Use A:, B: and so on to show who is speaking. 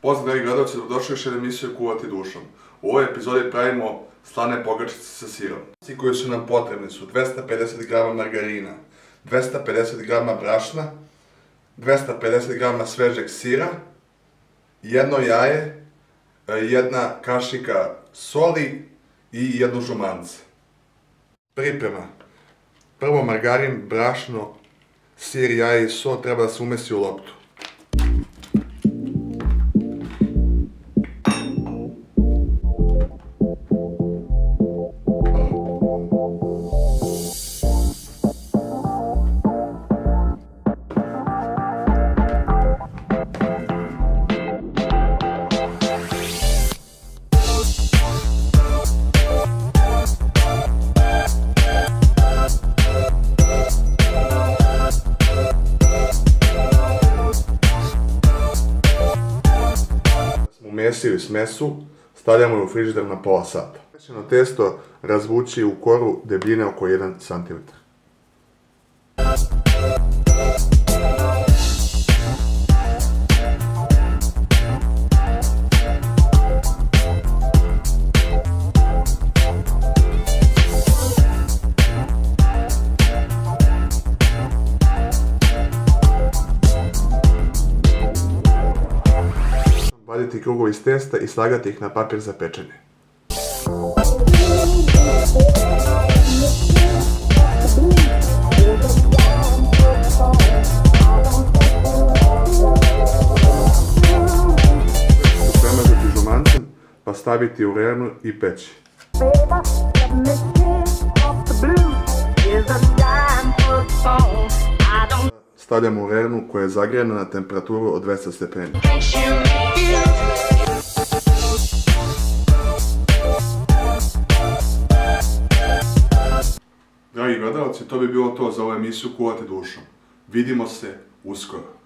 A: Pozdrav dragi gledalci, dobrodošli u još jednu emisiju Kuvati dušom. U ovoj epizodi pravimo slane pogačice sa sirom. Koji su nam potrebni su 250 g margarina, 250 g brašna, 250 g svežeg sira, jedno jaje, jedna kašika soli i jedno žumance. Priprema. Prvo margarin, brašno, sir, jaje i sol treba da se umesi u loptu. Umesili smesu, stavljamo je u frižider na pola sata. Pečeno testo razvući u koru debljine oko 1 cm. Vaditi krugovi iz testa i slagati ih na papir za pečenje. Premazati žumancem, pa staviti u vrenu i peći. Stavljamo u vrenu koja je zagrijana na temperaturu od 200 stepeni. Dragi gledalci, to bi bilo to za ovu emisiju Kuvati dušom. Vidimo se uskoro.